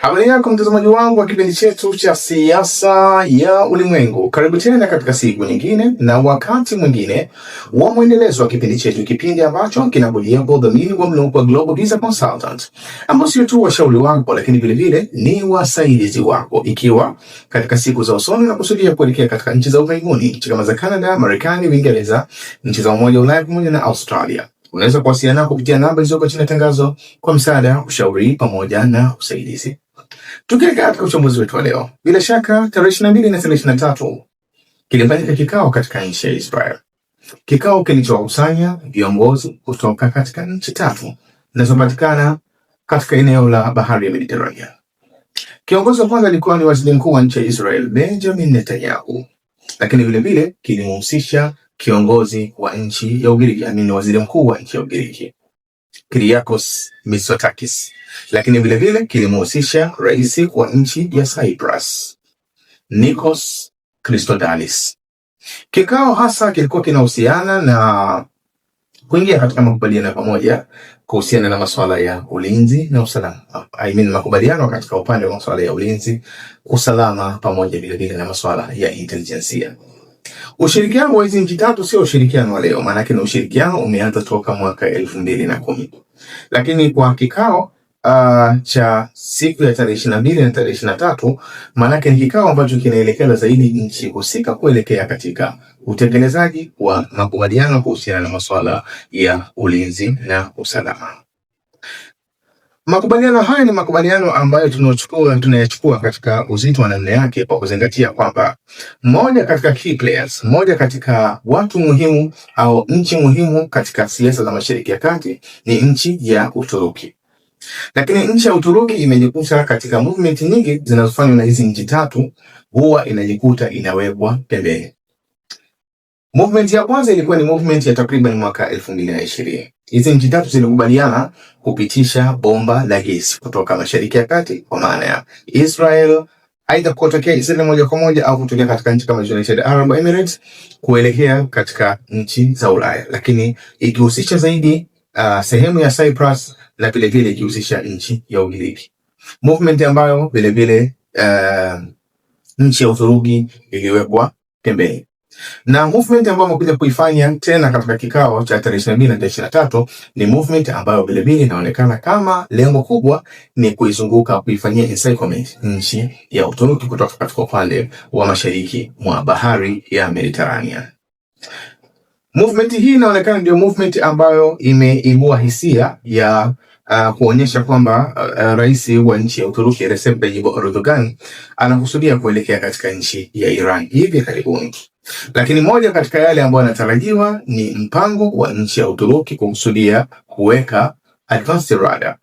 Habari yako mtazamaji wangu wa kipindi chetu cha siasa ya ulimwengu. Karibu tena katika siku nyingine na wakati mwingine wa mwendelezo wa kipindi chetu, kipindi ambacho kinakujia kwa udhamini wa Mlungwa Global Visa Consultant, ambao sio tu washauri wako lakini vile vile ni wasaidizi wako, ikiwa katika siku za usoni na kusudia kuelekea katika nchi za ughaibuni, nchi kama za Canada, Marekani, Uingereza, nchi za Umoja wa Ulaya pamoja na Australia. Unaweza kuwasiliana kupitia namba zilizoko chini ya tangazo kwa msaada, ushauri pamoja na usaidizi. Tukielekea katika uchambuzi wetu wa leo, bila shaka tarehe 22 na 23 kilifanyika kikao katika nchi ya Israel. Kikao kilichowakusanya viongozi kutoka katika nchi tatu zinazopatikana katika eneo la bahari ya Mediterania. Kiongozi wa kwanza alikuwa ni waziri mkuu wa nchi ya Israel, Benjamin Netanyahu, lakini vile vile kilimhusisha kiongozi wa nchi ya Ugiriki, waziri mkuu wa nchi ya Ugiriki, Kyriakos Mitsotakis, lakini vile vile kilimhusisha rais wa nchi ya Cyprus, Nikos Christodalis. Kikao hasa kilikuwa kinahusiana na kuingia katika makubaliano pamoja kuhusiana na masuala ya ulinzi na usalama. Makubaliano katika upande wa masuala ya ulinzi, usalama pamoja vile vile na masuala ya intelijensia. Ushirikiano wa hizi nchi tatu sio ushirikiano wa leo, maana yake ni ushirikiano umeanza toka mwaka 2010. Lakini kwa kikao cha siku ya tarehe 22 na tarehe 23, maana yake ni kikao ambacho kinaelekeza zaidi nchi husika kuelekea katika utekelezaji wa makubaliano kuhusiana na masuala ya ulinzi na usalama. Makubaliano haya ni makubaliano ambayo tunayachukua katika uzito wa namna yake, kwa kuzingatia kwamba mmoja katika key players, mmoja katika watu muhimu au nchi muhimu katika siasa za Mashariki ya Kati ni nchi ya Uturuki. Lakini nchi ya Uturuki imejikuta katika movement nyingi zinazofanywa na hizi nchi tatu, huwa inajikuta inawekwa pembeni. Movement ya kwanza ilikuwa ni movement ya takriban mwaka 2020. Hizi nchi tatu zilikubaliana kupitisha bomba la gesi kutoka Mashariki ya Kati, kwa maana ya Israel, aidha kutokea Israel moja kwa moja au kutokea katika nchi kama United Arab Emirates kuelekea katika nchi za Ulaya, lakini ikihusisha zaidi sehemu ya Cyprus na vile vile ikihusisha nchi ya Ugiriki. Movement ambayo vile vile nchi ya Uturuki iliwekwa pembeni. Na movement ambayo wamekuja kuifanya tena katika kikao cha tarehe 22 na 23 ni movement ambayo vile vile inaonekana kama lengo kubwa ni kuifanyia encirclement nchi ya Uturuki kutoka katika upande wa mashariki mwa bahari ya Mediterania. Movement hii inaonekana ndio movement ambayo imeibua hisia ya kuonyesha kwamba rais wa nchi ya Uturuki Recep Tayyip Erdogan anakusudia kuelekea katika nchi ya Iran hivi karibuni. Lakini moja katika yale ambayo yanatarajiwa ni mpango wa nchi ya Uturuki kukusudia kuweka advanced radar,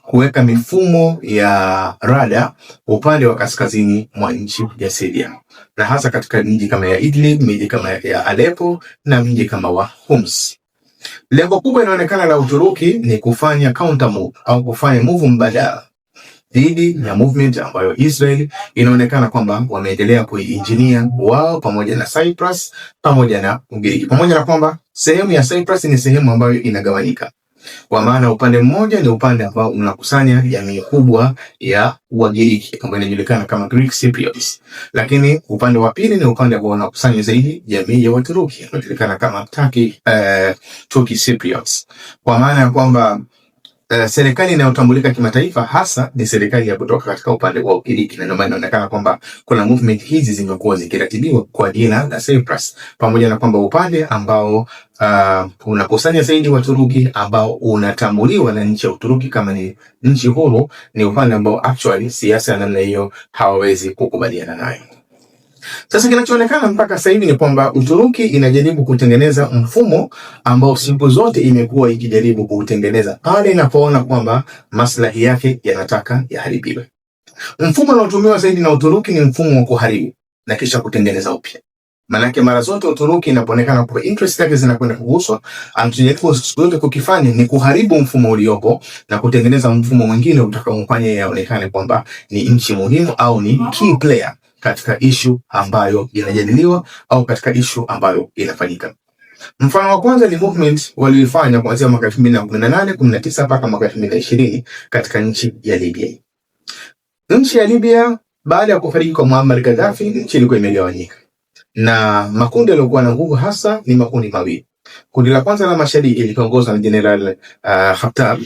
kuweka mifumo ya radar upande wa kaskazini mwa nchi ya Syria, na hasa katika miji kama ya Idlib, miji kama ya Aleppo na miji kama wa Homs. Lengo kubwa inaonekana la Uturuki ni kufanya counter move au kufanya move mbadala dhidi ya movement ambayo Israel inaonekana kwamba wameendelea kuiengineer wao pamoja na Cyprus pamoja na Ugiriki, pamoja na kwamba sehemu ya Cyprus ni sehemu ambayo inagawanyika, kwa maana upande mmoja ni upande ambao unakusanya jamii kubwa ya Wagiriki ambayo inajulikana kama Greek Cypriots, lakini upande wa pili ni upande ambao unakusanya zaidi jamii ya Waturuki inajulikana kama Turkic Cypriots, kwa maana ya kwamba serikali inayotambulika kimataifa hasa ni serikali ya kutoka katika upande wa Ugiriki, na ndio maana inaonekana kwamba kuna movement hizi zimekuwa zikiratibiwa kwa jina la Cyprus, pamoja na kwamba upande ambao unakusanya zaidi Waturuki ambao unatambuliwa na nchi ya Uturuki kama ni nchi huru ni upande ambao actually siasa ya namna hiyo hawawezi kukubaliana nayo. Sasa kinachoonekana mpaka sasa hivi ni kwamba Uturuki inajaribu kutengeneza mfumo ambao siku zote imekuwa ikijaribu kuutengeneza pale inapoona kwamba maslahi yake yanataka yaharibiwe. Mfumo unaotumiwa zaidi na Uturuki ni mfumo wa kuharibu na kisha kutengeneza upya. Manake mara zote Uturuki inapoonekana kwa interest yake zinakwenda kuguswa, anachojaribu zote kukifanya ni kuharibu mfumo uliopo na kutengeneza mfumo mwingine utakaomfanya yaonekane kwamba ni nchi muhimu au ni key player katika issue ambayo inajadiliwa au katika issue ambayo inafanyika. Mfano wa kwanza ni movement walioifanya kuanzia mwaka 2018, 19 mpaka mwaka 2020 katika nchi ya Libya. Nchi ya Libya baada ya kufariki kwa Muammar Gaddafi, nchi ilikuwa imegawanyika na makundi yaliyokuwa na nguvu hasa ni makundi mawili. Kundi la kwanza la mashariki liliongozwa na General Haftar,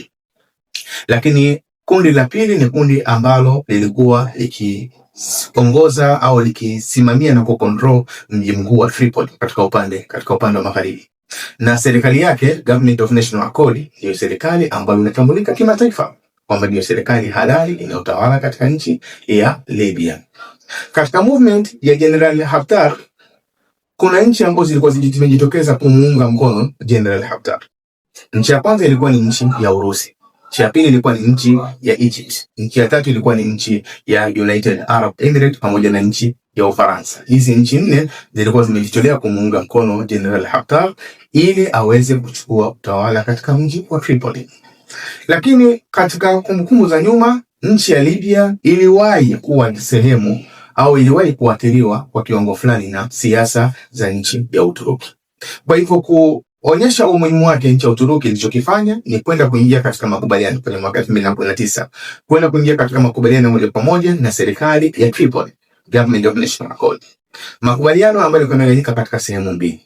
lakini kundi la pili ni kundi ambalo lilikuwa likiongoza au likisimamia na kucontrol mji mkuu wa Tripoli katika upande wa magharibi, na serikali yake Government of National Accord ndiyo serikali ambayo inatambulika kimataifa kwamba ndiyo serikali halali inayotawala katika nchi ya Libya. Katika movement ya General Haftar kuna nchi ambazo zilikuwa zimejitokeza kumuunga mkono General Haftar. Nchi ya kwanza ilikuwa ni nchi ya Urusi. Nchi ya pili ilikuwa ni nchi ya Egypt. Nchi ya tatu ilikuwa ni nchi ya United Arab Emirates pamoja na nchi ya Ufaransa. Hizi nchi nne zilikuwa zimejitolea kumuunga mkono General Haftar ili aweze kuchukua utawala katika mji wa Tripoli. Lakini katika kumbukumbu za nyuma, nchi ya Libya iliwahi kuwa sehemu au iliwahi kuathiriwa kwa kiwango fulani na siasa za nchi ya Uturuki. Kwa hivyo kuonyesha umuhimu wake, nchi ya Uturuki ilichokifanya ni kwenda kuingia katika makubaliano kwenye mwaka 2019, kwenda kuingia katika makubaliano moja kwa moja na serikali ya Tripoli, Government of National Accord. Makubaliano ambayo yalikuwa yamegawanyika katika sehemu mbili.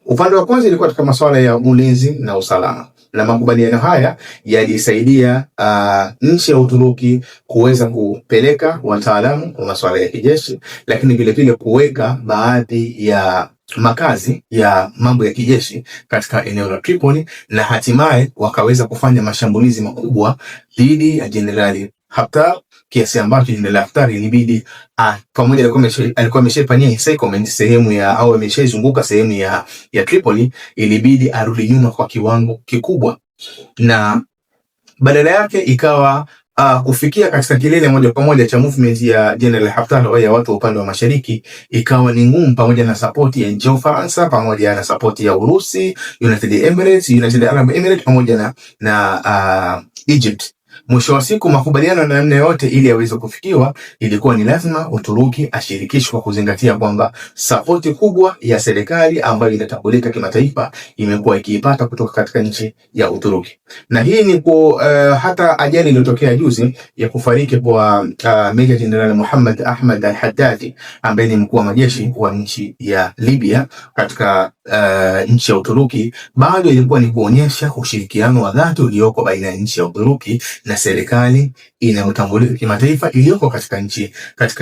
Upande wa kwanza ilikuwa katika masuala ya ulinzi na usalama, na makubaliano haya yalisaidia nchi ya Uturuki kuweza kupeleka wataalamu wa masuala ya kijeshi, lakini vile vile kuweka baadhi ya makazi ya mambo ya kijeshi katika eneo la Tripoli, na hatimaye wakaweza kufanya mashambulizi makubwa dhidi ya Jenerali Haftar, kiasi ambacho Jenerali Haftar ilibidi pamoja alikuwa ameshafanyia settlement sehemu ya au ameshazunguka sehemu ya Tripoli, ilibidi arudi nyuma kwa kiwango kikubwa, na badala yake ikawa kufikia katika kilele moja kwa moja cha movement ya General Haftar au ya watu wa upande wa mashariki ikawa ni ngumu, pamoja na support ya nchi ya Ufaransa, pamoja na support ya Urusi, United Arab Emirates pamoja na Egypt. Mwisho wa siku makubaliano na namna yote ili yaweze kufikiwa, ilikuwa ni lazima Uturuki ashirikishwe kwa kuzingatia kwamba sapoti kubwa ya serikali ambayo inatambulika kimataifa imekuwa ikiipata kutoka katika nchi ya Uturuki. Na hii ni hata ajali iliyotokea juzi ya kufariki kwa Major General Muhammad Ahmad al-Haddadi ambaye ni mkuu wa majeshi wa nchi ya Libya katika nchi ya Uturuki, bado ilikuwa ni kuonyesha ushirikiano wa dhati ulioko baina ya nchi ya Uturuki na serikali inayotambulika kimataifa iliyoko katika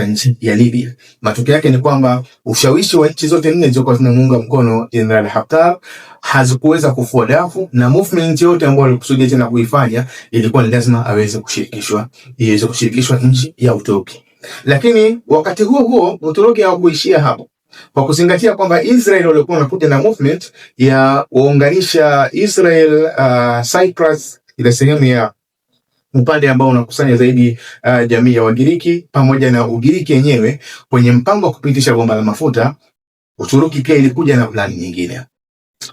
nchi ya Libya. Matokeo yake ni kwamba ushawishi wa nchi zote nne zilizokuwa zinamuunga mkono General Haftar hazikuweza kufua dafu, na movement yote ambayo alikusudia tena kuifanya ilikuwa ni lazima aweze kushirikishwa nchi ya Uturuki. Lakini wakati huo Uturuki hawakuishia hapo, kwa kuzingatia kwamba Israel walikuwa wanakuja na movement ya kuunganisha Israel Cyprus, ile sehemu ya upande ambao unakusanya zaidi jamii ya Wagiriki pamoja na Ugiriki yenyewe kwenye mpango wa kupitisha bomba la mafuta. Uturuki pia ilikuja na plani nyingine.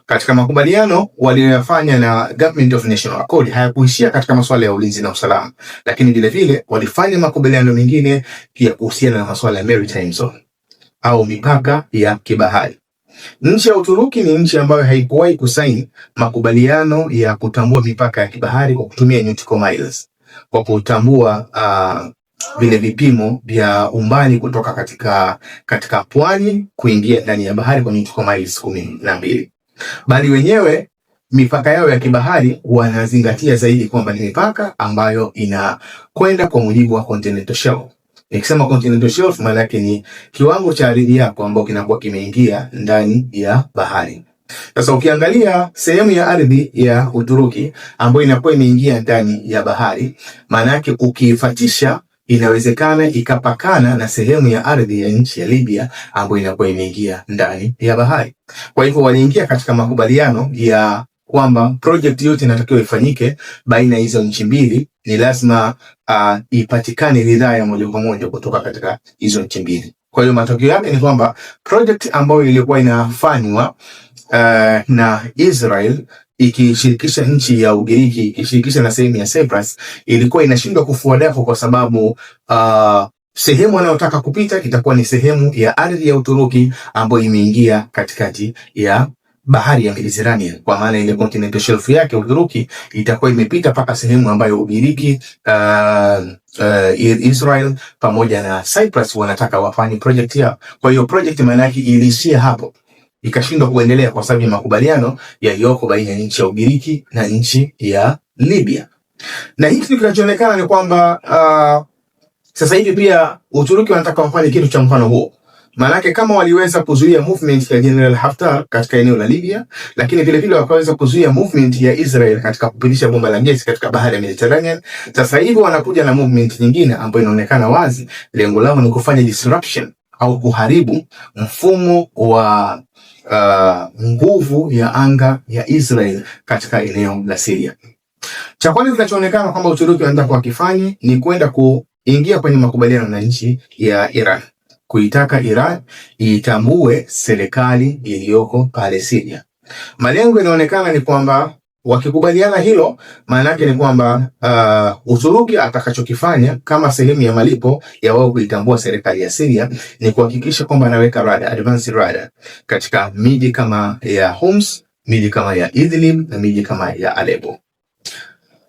Katika makubaliano waliyofanya na Government of National Accord hayakuishia katika masuala ya ulinzi na usalama, lakini vile vile walifanya makubaliano mengine pia kuhusiana na masuala ya maritime zone au mipaka ya kibahari. Nchi ya Uturuki ni nchi ambayo haikuwahi kusaini makubaliano ya kutambua mipaka ya kibahari kwa kutumia nautical miles, kwa kutambua vile vipimo vya umbali kutoka katika pwani kuingia ndani ya bahari kwa nautical miles 12, bali wenyewe mipaka yao ya kibahari wanazingatia zaidi kwamba ni mipaka ambayo inakwenda kwa mujibu wa continental shelf. Nikisema continental shelf maana yake ni kiwango cha ardhi yako ambao kinakuwa kimeingia ndani ya bahari. Sasa ukiangalia sehemu ya ardhi ya Uturuki ambayo inakuwa imeingia ndani ya bahari, maana yake ukiifatisha inawezekana ikapakana na sehemu ya ardhi ya nchi ya Libya ambayo inakuwa imeingia ndani ya bahari. Kwa hivyo waliingia katika makubaliano ya kwamba project yote inatakiwa ifanyike baina ya hizo nchi mbili, ni lazima ipatikane ridhaa ya moja kwa moja kutoka katika hizo nchi mbili. Kwa hiyo matokeo yake ni kwamba project ambayo ilikuwa inafanywa na Israel ikishirikisha nchi ya Ugiriki, ikishirikisha na sehemu ya Cyprus, ilikuwa inashindwa kufua dafu kwa sababu sehemu wanayotaka kupita itakuwa ni sehemu ya ardhi ya Uturuki ambayo imeingia katikati ya bahari ya Mediterranean, kwa maana ile continental shelf yake Uturuki itakuwa imepita mpaka sehemu ambayo Ugiriki, Israel pamoja na Cyprus wanataka wafanye project yao. Kwa hiyo project maana yake iliishia hapo, ikashindwa kuendelea kwa sababu ya makubaliano yaliyoko baina ya nchi ya Ugiriki na nchi ya Libya. Na hiki kinachoonekana ni kwamba sasa hivi pia Uturuki wanataka wafanye kitu cha mfano huo. Maanake kama waliweza kuzuia movement ya General Haftar katika eneo la Libya, lakini vile vile wakaweza kuzuia movement ya Israel katika kupitisha bomba la gesi katika bahari ya Mediterranean, sasa hivi wanakuja na movement nyingine ambayo inaonekana wazi lengo lao ni kufanya disruption au kuharibu mfumo wa nguvu ya anga ya Israel katika eneo la Syria. Cha kwanza kinachoonekana kwamba Uturuki wanataka wakifanye ni kwenda kuingia kwenye makubaliano na nchi ya Iran, kuitaka Iran itambue serikali iliyoko pale Syria. Malengo inaonekana ni kwamba wakikubaliana hilo, maana yake ni kwamba Uturuki atakachokifanya kama sehemu ya malipo ya wao kuitambua serikali ya Syria ni kuhakikisha kwamba anaweka radar, advanced radar katika miji kama ya Homs, miji kama ya Idlib na miji kama ya Aleppo.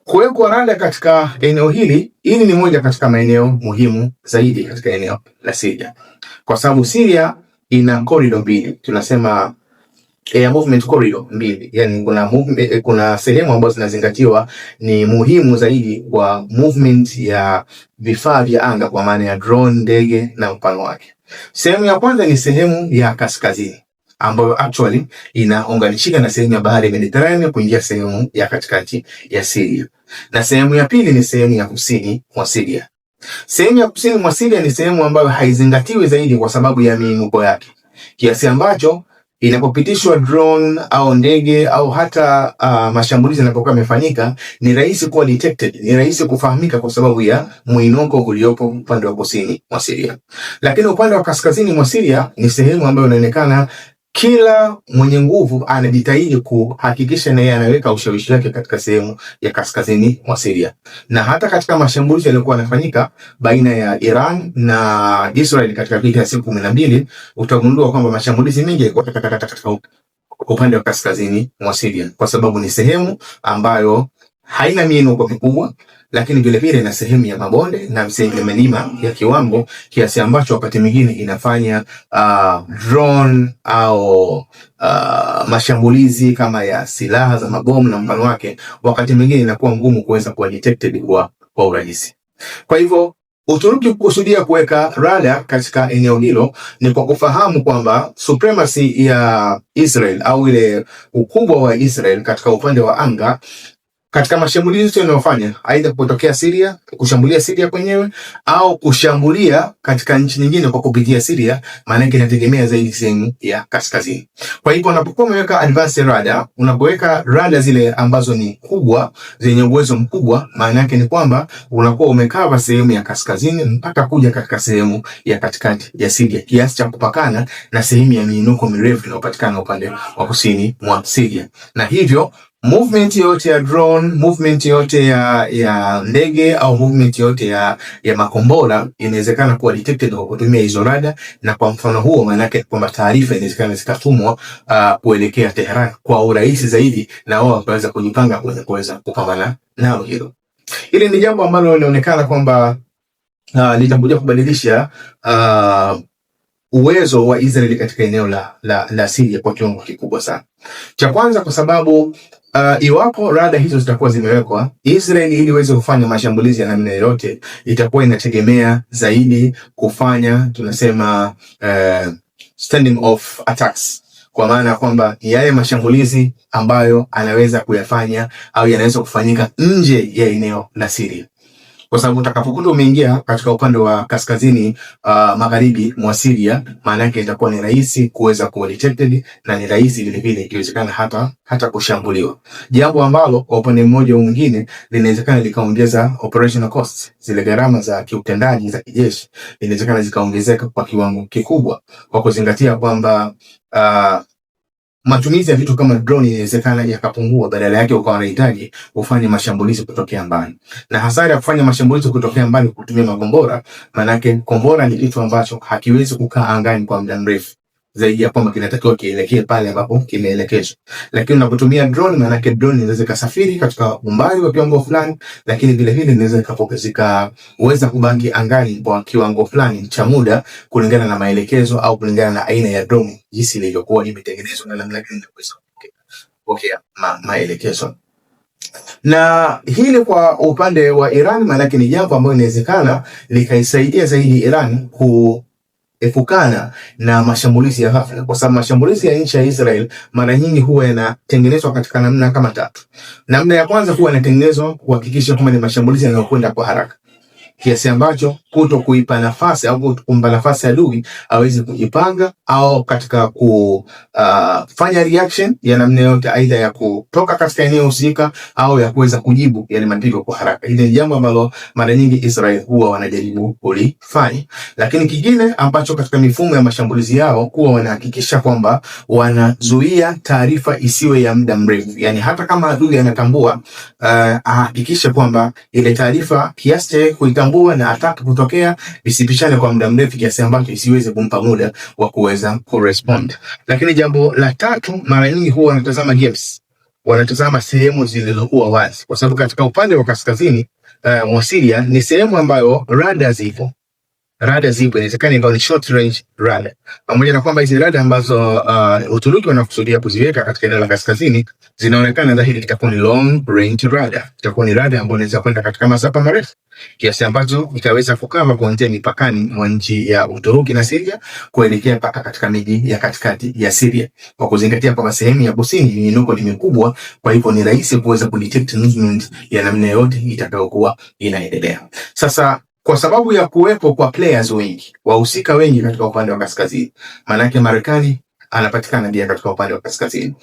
Kuwekwa rada katika eneo hili ni moja katika maeneo muhimu zaidi katika eneo la Syria. Kwa sababu Syria ina corridor mbili, tunasema air movement corridor mbili. Yani kuna sehemu ambazo zinazingatiwa ni muhimu zaidi kwa movement ya vifaa vya anga kwa maana ya drone, ndege na mfano wake. Sehemu ya kwanza ni sehemu ya kaskazini ambayo actually inaunganishika na sehemu ya bahari ya Mediterranean kuingia sehemu ya katikati ya Syria. Na sehemu ya pili ni sehemu ya kusini mwa Syria. Sehemu ya kusini mwa Syria ni sehemu ambayo haizingatiwi zaidi kwa sababu ya miinuko yake, kiasi ambacho inapopitishwa drone au ndege au hata mashambulizi yanapokuwa yamefanyika ni rahisi kuwa detected, ni rahisi kufahamika kwa sababu ya muinuko uliopo upande wa kusini mwa Syria. Lakini upande wa kaskazini mwa Syria ni sehemu ambayo inaonekana kila mwenye nguvu anajitahidi kuhakikisha naye anaweka ushawishi wake katika sehemu ya kaskazini mwa Syria. Na hata katika mashambulizi yaliyokuwa yanafanyika baina ya Iran na Israel katika vita ya siku 12, utagundua kwamba mashambulizi mengi yalikuwa katika upande wa kaskazini mwa Syria kwa sababu ni sehemu ambayo haina miinuko mikubwa, lakini vile vile na sehemu ya mabonde na sehemu ya milima ya kiwango, kiasi ambacho wakati mwingine inafanya drone au mashambulizi kama ya silaha za mabomu na mfano wake, wakati mwingine inakuwa ngumu kuweza kuwa detected kwa urahisi. Kwa hivyo Uturuki kukusudia kuweka radar katika eneo hilo ni kwa kufahamu kwamba supremacy ya Israel au ile ukubwa wa Israel katika upande wa anga katika mashambulizi yanayofanya aidha kutokea Syria, kushambulia Syria kwenyewe au kushambulia katika nchi nyingine kwa kupitia Syria, maana yake inategemea zaidi sehemu ya kaskazini. Kwa hivyo unapokuwa umeweka advanced radar, unapoweka radar zile ambazo ni kubwa, zenye uwezo mkubwa, maana yake ni kwamba unakuwa umekava sehemu ya kaskazini mpaka kuja katika sehemu ya katikati ya Syria, kiasi cha kupakana na sehemu ya miinuko mirefu inayopatikana upande wa kusini mwa Syria. Na hivyo movement yote ya drone, movement yote ya ndege au movement yote ya makombora inawezekana kuwa detected kwa kutumia hizo radar, na kwa mfano huo maana yake kwamba taarifa inawezekana zikatumwa kuelekea Tehran kwa urahisi zaidi, na wao wakaweza kujipanga kuweza kupambana nao hilo. Hili ni jambo ambalo linaonekana kwamba litakuja kubadilisha uwezo wa Israeli katika eneo la Syria kwa kiwango kikubwa sana. Cha kwanza kwa sababu iwapo rada hizo zitakuwa zimewekwa, Israeli ili iweze kufanya mashambulizi ya namna yoyote itakuwa inategemea zaidi kufanya tunasema standing off attacks, kwa maana kwamba yale mashambulizi ambayo anaweza kuyafanya au yanaweza kufanyika nje ya eneo la Syria. Kwa sababu utakapokuwa umeingia katika upande wa kaskazini magharibi mwa Syria, maana yake itakuwa ni rahisi kuweza kuwa detected na ni rahisi vile vile ikiwezekana hata kushambuliwa. Jambo ambalo kwa upande mmoja au mwingine linawezekana likaongeza operational costs, zile gharama za kiutendaji za kijeshi inawezekana zikaongezeka kwa kiwango kikubwa, kwa kuzingatia kwamba matumizi ya vitu kama drone inawezekana yakapungua, badala yake ukawa unahitaji kufanya mashambulizi kutokea mbali. Na hasara ya kufanya mashambulizi kutokea mbali kutumia makombora, maana yake kombora ni kitu ambacho hakiwezi kukaa angani kwa muda mrefu zaidi ya kwamba kinatakiwa kielekee pale ambapo kimeelekezwa. Lakini unapotumia drone, maana yake drone inaweza kusafiri katika umbali wa kiwango fulani, lakini vile vile inaweza zikaweza kubaki angani kwa kiwango fulani cha muda kulingana na maelekezo au kulingana na aina ya drone jinsi ilivyokuwa imetengenezwa na namna gani inaweza kupokea maelekezo. Na hili kwa upande wa Iran maana yake ni jambo ambalo inawezekana likaisaidia zaidi Iran kuepukana na mashambulizi ya ghafla, kwa sababu mashambulizi ya nchi ya Israel mara nyingi huwa yanatengenezwa katika namna kama tatu. Namna ya kwanza huwa yanatengenezwa kuhakikisha kwamba ni mashambulizi yanayokwenda kwa haraka, kiasi ambacho kuto kuipa nafasi au kumpa nafasi adui aweze kujipanga au katika kufanya reaction ya namna yote, aidha ya kutoka katika eneo husika au ya kuweza kujibu yale mapigo kwa haraka. Hili ni jambo ambalo mara nyingi Israel huwa wanajaribu kulifanya. Lakini kingine ambacho katika mifumo ya mashambulizi yao huwa wanahakikisha kwamba wanazuia taarifa isiwe ya muda mrefu. Yani hata kama adui anatambua, ahakikishe kwamba ile taarifa kiasi cha kuitambua na attack kutokea visipishane kwa muda mrefu kiasi ambacho isiweze kumpa muda wa kuweza kurespond. Lakini jambo la tatu, mara nyingi huwa wanatazama gaps, wanatazama sehemu zilizokuwa wazi, kwa sababu katika upande wa kaskazini mwa Syria ni sehemu ambayo radar zipo. Inawezekana ingawa ni short range radar, pamoja na kwamba hizi radar ambazo Uturuki wanakusudia kuziweka katika eneo la kaskazini zinaonekana dhahiri itakuwa ni long range radar. Itakuwa ni radar ambayo inaweza kwenda katika masafa marefu kiasi ambacho itaweza kukava kuanzia mipakani mwa nchi ya Uturuki na Syria kuelekea mpaka katika miji ya katikati ya Syria, kwa kuzingatia kwamba sehemu ya kusini miinuko ni mikubwa, kwa hivyo ni rahisi kuweza kudetect movement ya namna yote itakayokuwa inaendelea. Sasa kwa sababu ya kuwepo kwa players wengi, wahusika wengi katika upande wa kaskazini, maana yake Marekani anapatikana pia katika upande wa kaskazini.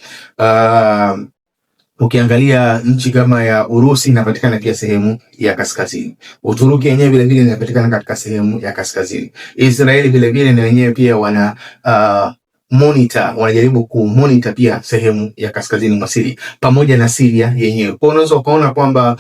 Ukiangalia nchi kama ya Urusi inapatikana pia sehemu ya kaskazini. Uturuki yenyewe vile vile inapatikana katika sehemu ya kaskazini. Israeli vile vile na wenyewe pia wana wanajaribu kumonitor pia sehemu ya kaskazini mwa Syria pamoja na Syria yenyewe. Kwa unaweza ukaona kwamba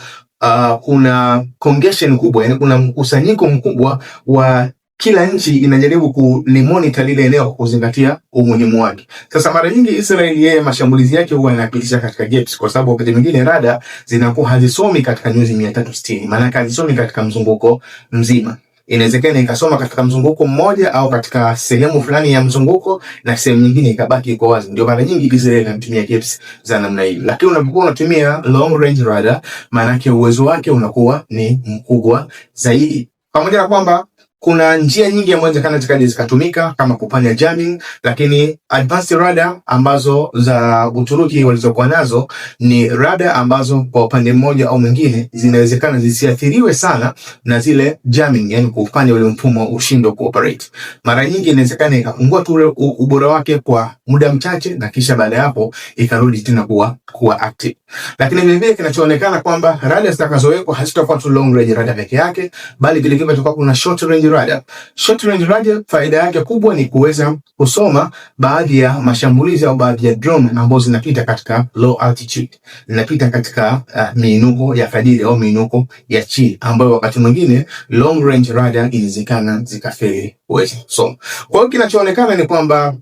kuna congestion kubwa, yani kuna mkusanyiko mkubwa wa kila nchi inajaribu kulimonitor lile eneo kuzingatia umuhimu wake. Sasa mara nyingi Israel yeye mashambulizi yake huwa yanapitisha katika gaps, kwa sababu wakati mwingine rada zinakuwa hazisomi katika nyuzi 360, maana hazisomi katika mzunguko mzima. Inawezekana ikasoma katika mzunguko mmoja au katika sehemu fulani ya mzunguko na sehemu nyingine ikabaki iko wazi. Ndio mara nyingi Israel inatumia gaps za namna hiyo. Lakini unapokuwa unatumia long range radar, maana yake uwezo wake unakuwa ni mkubwa zaidi. Pamoja na kwamba kuna njia nyingi ambazo zikatumika kama kufanya jamming, lakini advanced radar ambazo za Uturuki walizokuwa nazo ni radar ambazo kwa upande mmoja au mwingine zinawezekana zisiathiriwe sana na zile jamming, yani kufanya ule mfumo ushindwe kuoperate. Mara nyingi inawezekana ikapungua tu ubora wake kwa muda mchache na kisha baada ya hapo ikarudi tena kuwa active. Lakini vile vile kinachoonekana kwamba radar zitakazowekwa hazitakuwa tu long range radar peke yake, bali vile vile tutakuwa kuna short range radar. Short range radar faida yake kubwa ni kuweza kusoma baadhi ya mashambulizi au baadhi ya drone ambazo zinapita katika low altitude, zinapita katika miinuko ya kadiri au miinuko ya chini, ambayo wakati mwingine long range radar inawezekana zikafeli uwezo. So kwa hiyo kinachoonekana ni kwamba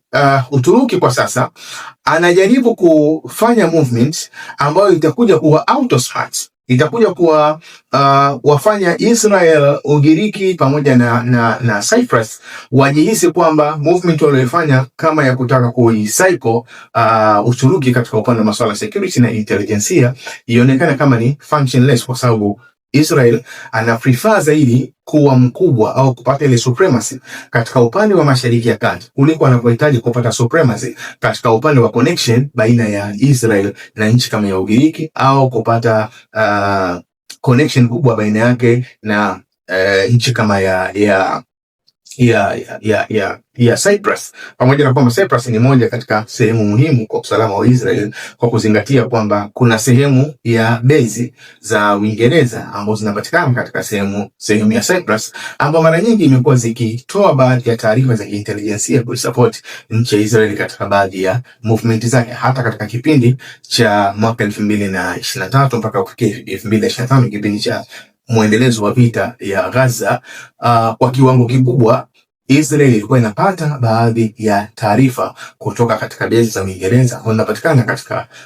Uturuki kwa sasa anajaribu kufanya movement ambayo itakuja kuwa autosmart, itakuja kuwa wafanya Israel, Ugiriki pamoja na Cyprus wajihisi kwamba movement waliyofanya kama ya kutaka kuicycle Uturuki katika upande wa masuala security na intelligence ionekane kama ni functionless, kwa sababu Israel ana prefer zaidi kuwa mkubwa au kupata ile supremacy katika upande wa Mashariki ya Kati kuliko anapohitaji kupata supremacy katika upande wa connection baina ya Israel na nchi kama ya Ugiriki, au kupata connection kubwa baina yake na nchi kama ya Cyprus, pamoja na kwamba Cyprus ni moja katika sehemu muhimu kwa usalama wa Israel, kwa kuzingatia kwamba kuna sehemu ya base za Uingereza ambazo zinapatikana katika sehemu ya Cyprus, ambapo mara nyingi imekuwa zikitoa baadhi ya taarifa za intelligence ya kusupport nchi ya Israel katika baadhi ya movement zake, hata katika kipindi cha mwaka 2023 mpaka kufikia 2025, kipindi cha muendelezo wa vita ya Gaza. Kwa kiwango kikubwa Israel ilikuwa inapata baadhi ya taarifa kutoka katika base za Uingereza ambazo zinapatikana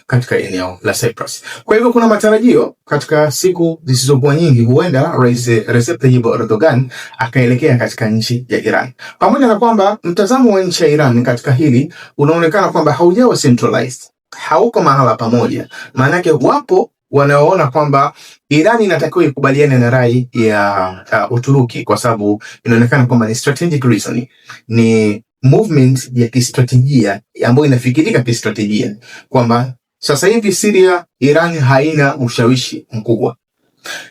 katika eneo la Cyprus. Kwa hivyo kuna matarajio katika siku zisizokuwa nyingi, huenda Rais Recep Tayyip Erdogan akaelekea katika nchi ya Iran. Pamoja na kwamba mtazamo wa nchi ya Iran katika hili unaonekana kwamba haujawa centralized, hauko mahala pamoja. Maana yake wapo wanaoona kwamba Iran inatakiwa ikubaliane na rai ya Uturuki kwa sababu inaonekana kwamba ni strategic reasoning, ni movement ya kistratejia ambayo inafikirika kistratejia kwamba sasa hivi Syria, Iran haina ushawishi mkubwa,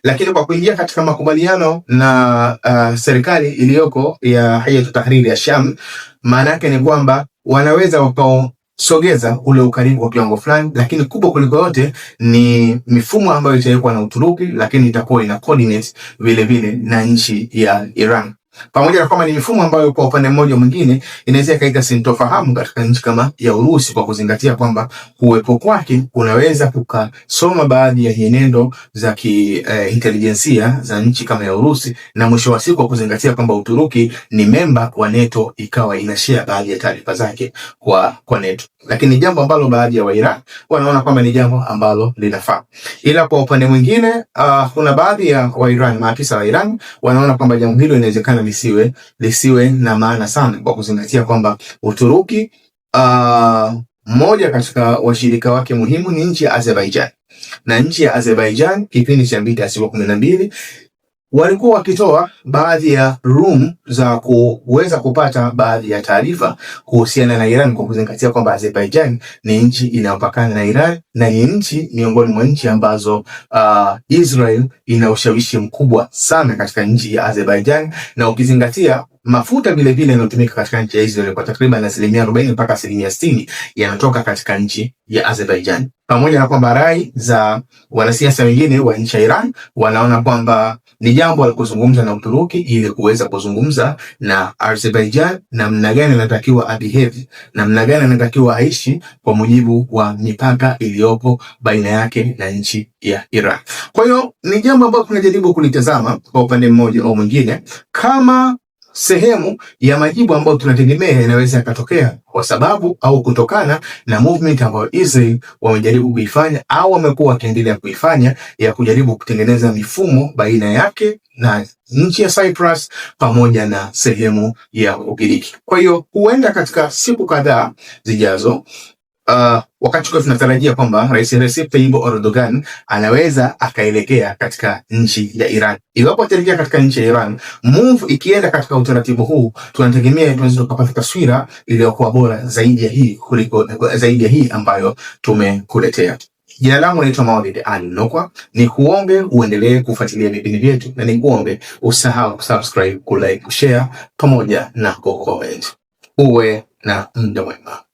lakini kwa kuingia katika makubaliano na serikali iliyoko ya Hayat Tahrir ya Sham, maana yake ni kwamba wanaweza sogeza ule ukaribu wa kiwango fulani, lakini kubwa kuliko yote ni mifumo ambayo itawekwa na Uturuki, lakini itakuwa ina coordinate vile vile na nchi ya Iran. Pamoja na kwamba ni mifumo ambayo kwa upande mmoja mwingine inaweza ikaita sintofahamu katika nchi kama ya Urusi, kwa kuzingatia kwamba kuwepo kwake kunaweza kukasoma baadhi ya nyenendo za kiintelijensia za nchi kama ya Urusi, na mwisho wa siku kuzingatia kwamba Uturuki ni memba wa NATO ikawa inashare baadhi ya taarifa zake kwa NATO. Lakini jambo ambalo baadhi ya Wairan wanaona kwamba ni jambo ambalo linafaa. Ila kwa upande mwingine kuna baadhi ya Wairan, maafisa wa Iran wanaona kwamba jambo hilo inawezekana lisiwe na maana sana, kwa kuzingatia kwamba Uturuki mmoja katika washirika wake muhimu ni nchi ya Azerbaijan, na nchi ya Azerbaijan kipindi cha vita ya siku 12 walikuwa wakitoa baadhi ya room za kuweza kupata baadhi ya taarifa kuhusiana na Iran, kwa kuzingatia kwamba Azerbaijan ni nchi inayopakana na Iran na ni nchi miongoni mwa nchi ambazo Israel ina ushawishi mkubwa sana katika nchi ya Azerbaijan, na ukizingatia mafuta vile vile yanayotumika katika nchi ya Israel kwa takriban 40% mpaka 60% yanatoka katika nchi ya Azerbaijan. Pamoja na kwamba rai za wanasiasa wengine wa nchi ya Iran wanaona kwamba ni jambo la kuzungumza na Uturuki ili kuweza kuzungumza na Azerbaijan namna gani anatakiwa abehave, namna gani anatakiwa aishi kwa mujibu wa mipaka iliyopo baina yake na nchi ya Iran. Kwa hiyo ni jambo ambalo tunajaribu kulitazama kwa upande mmoja au mwingine kama sehemu ya majibu ambayo tunategemea inaweza yakatokea kwa sababu au kutokana na movement ambayo Israel wamejaribu kuifanya au wamekuwa wakiendelea kuifanya ya kujaribu kutengeneza mifumo baina yake na nchi ya Cyprus pamoja na sehemu ya Ugiriki. Kwa hiyo huenda katika siku kadhaa zijazo wakati kwa tunatarajia kwamba Rais Recep Tayyip Erdogan anaweza akaelekea katika nchi ya Iran. Iwapo ataelekea katika nchi ya Iran, move ikienda katika utaratibu huu, tunategemea tunaweza kupata taswira iliyokuwa bora zaidi ya hii ambayo tumekuletea. Jina langu naitwa Maulid Ali Mnukwa, ni kuombe uendelee kufuatilia vipindi vyetu na ni kuombe usahau kusubscribe, kulike, kushare pamoja na kucomment. Uwe na muda mwema.